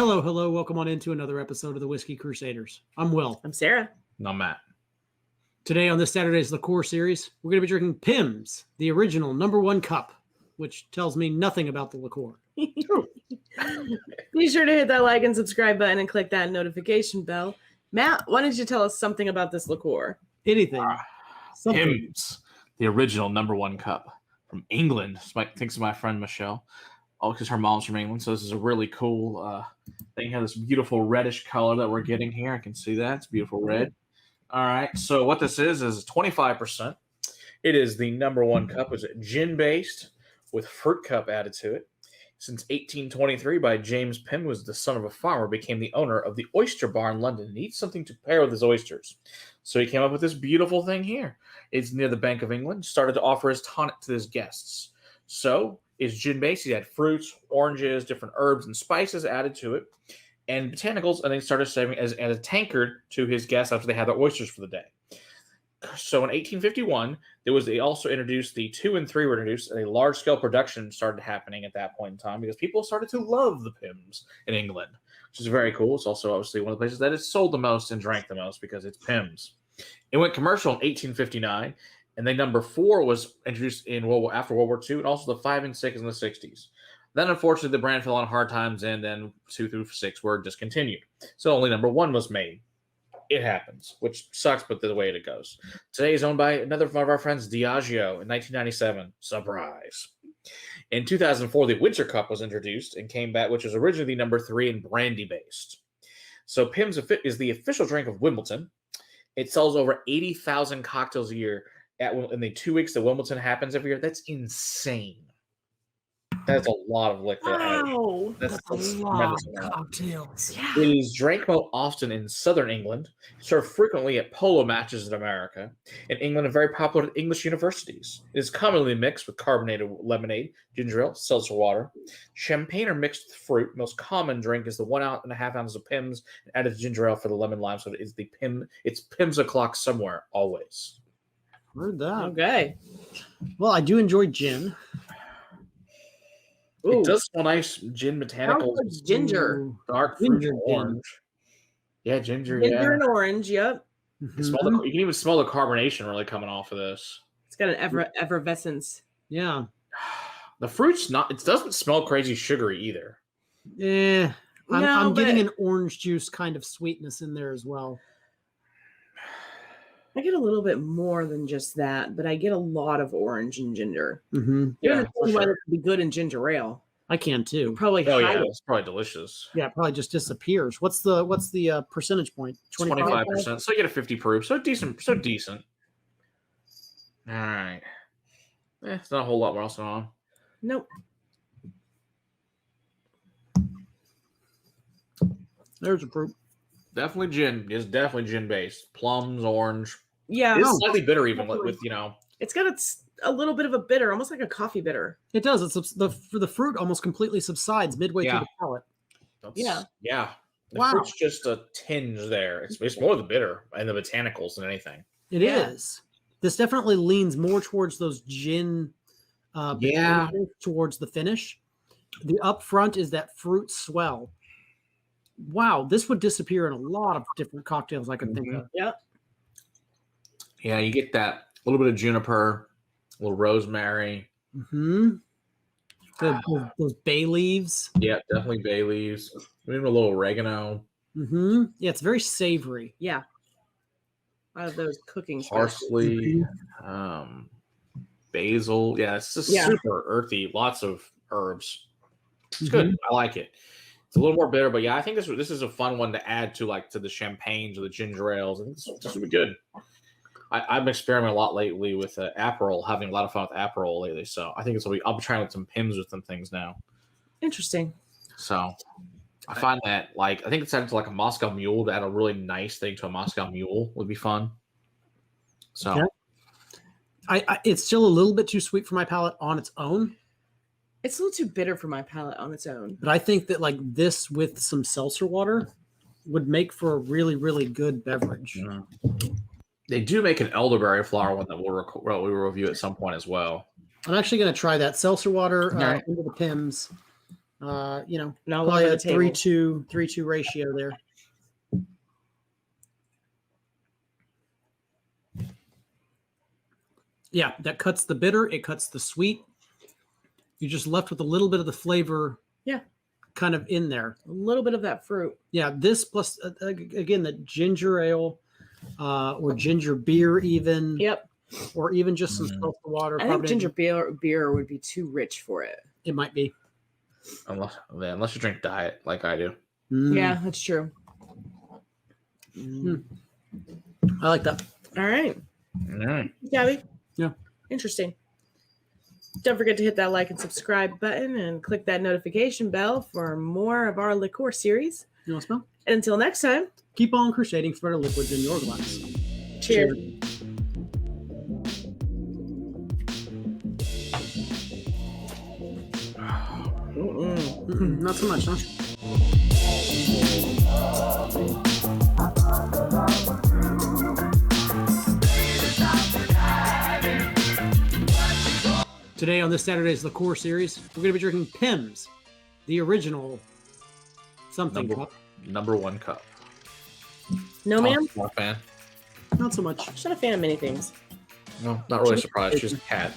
Hello, hello. Welcome on into another episode of the Whiskey Crusaders. I'm Will. I'm Sarah. No, Matt. Today on this Saturday's Liqueur series, we're going to be drinking Pimms, the original #1 cup, which tells me nothing about the liqueur. Be sure to hit that like and subscribe button and click that notification bell. Matt, why don't you tell us something about this liqueur? Anything. Something. Pimms, the original #1 cup from England. Thanks to my friend Michelle. Oh, because her mom's from England, so this is a really cool thing. Have this beautiful reddish color that we're getting here. I can see that. It's beautiful red. All right, so what this is 25%. It is the #1 cup. It's gin-based with fruit cup added to it. Since 1823, by James Pimm, was the son of a farmer, became the owner of the Oyster Bar in London. He needs something to pair with his oysters. So he came up with this beautiful thing here. It's near the Bank of England. Started to offer his tonic to his guests. So it's gin-based. He had fruits, oranges, different herbs, and spices added to it, and botanicals, and then started serving as a tankard to his guests after they had their oysters for the day. So in 1851, they also introduced the 2 and 3 were introduced, and a large-scale production started happening at that point in time because people started to love the Pimms in England, which is very cool. It's also obviously one of the places that is sold the most and drank the most because it's Pimms. It went commercial in 1859, and then #4 was introduced after World War II, and also the 5 and 6 in the 60s. Then, unfortunately, the brand fell on hard times, and then 2 through 6 were discontinued. So only #1 was made. It happens, which sucks, but the way it goes. Today is owned by another one of our friends, Diageo, in 1997. Surprise. In 2004, the Winter Cup was introduced and came back, which was originally the #3 and brandy-based. So Pimm's is the official drink of Wimbledon. It sells over 80,000 cocktails a year in the 2 weeks that Wimbledon happens every year. That's insane. That's a lot of liquor. Wow. That's a lot of cocktails. Yeah. It is drank more often in southern England, served frequently at polo matches in America, in England, and very popular at English universities. It is commonly mixed with carbonated lemonade, ginger ale, seltzer water. Champagne or mixed with fruit. Most common drink is the 1.5 ounces of Pimms and added ginger ale for the lemon lime. So it's It's Pimm O'clock somewhere, always. Heard that. Okay. Well, I do enjoy gin. It does smell nice. Gin, botanicals, ginger. dark Ginger fruit, orange. Yeah, ginger. Ginger and orange, yep. You can even smell the carbonation really coming off of this. It's got an effervescence. Yeah. The fruit's not. It doesn't smell crazy sugary either. Yeah. I'm but getting an orange juice kind of sweetness in there as well. I get a little bit more than just that, but I get a lot of orange and ginger. Mm-hmm. You Yeah, understand for why sure. it would be good in ginger ale. I can too. Probably Oh hide yeah, it. it's probably delicious. Yeah, it probably just disappears. What's the percentage point? 25%. So you get a 50 proof. So decent. All right. It's not a whole lot more else going on. Nope. There's a fruit. Definitely gin. It's definitely gin based. Plums, orange. Yeah. It's slightly bitter even with It's got a little bit of a bitter, almost like a coffee bitter. It does. It's the fruit almost completely subsides midway through the palate. Yeah. Yeah. The Wow. fruit's just a tinge there. It's more the bitter and the botanicals than anything. It is. This definitely leans more towards those gin. Towards the finish. The up front is that fruit swell. Wow, this would disappear in a lot of different cocktails I could think of. Yeah. Yeah, you get that a little bit of juniper, a little rosemary. Mm-hmm. Those bay leaves. Yeah, definitely bay leaves. Maybe a little oregano. Mm-hmm. Yeah, it's very savory. Yeah. Out of those cooking Parsley, basil. Yeah, it's just super earthy. Lots of herbs. It's good. I like it. It's a little more bitter, but yeah, I think this is a fun one to add to the champagnes or the ginger ales. I think this would be good. I've been experimenting a lot lately with Aperol, having a lot of fun with Aperol lately. So I think I'll be trying with some Pimms with some things now. Interesting. So I find that I think it's added to a Moscow Mule to add a really nice thing to a Moscow Mule would be fun. So it's still a little bit too sweet for my palate on its own. It's a little too bitter for my palate on its own. But I think that this with some seltzer water would make for a really, really good beverage. Mm-hmm. They do make an elderberry flower one that we'll review at some point as well. I'm actually going to try that seltzer water into the Pimms. You know, And all probably over a the table. 3-2 ratio there. Yeah, that cuts the bitter. It cuts the sweet. You're just left with a little bit of the flavor. Yeah. Kind of in there. A little bit of that fruit. Yeah, this plus again the ginger ale or ginger beer even. Yep. Or even just some seltzer water. I think ginger beer would be too rich for it. It might be. Unless you drink diet like I do. Yeah, that's true. I like that. All right. Mm. Gabby? Yeah. Interesting. Don't forget to hit that like and subscribe button and click that notification bell for more of our liqueur series. You want to smell? And until next time, keep on crusading for better liquids in your glass. cheers. Not so much, huh? Today on this Saturday's liqueur series, we're going to be drinking Pimms, the original something cup. Number one cup. No, ma'am. Not a fan. Not so much. I'm just not a fan of many things. No, not really surprised. She's a cat.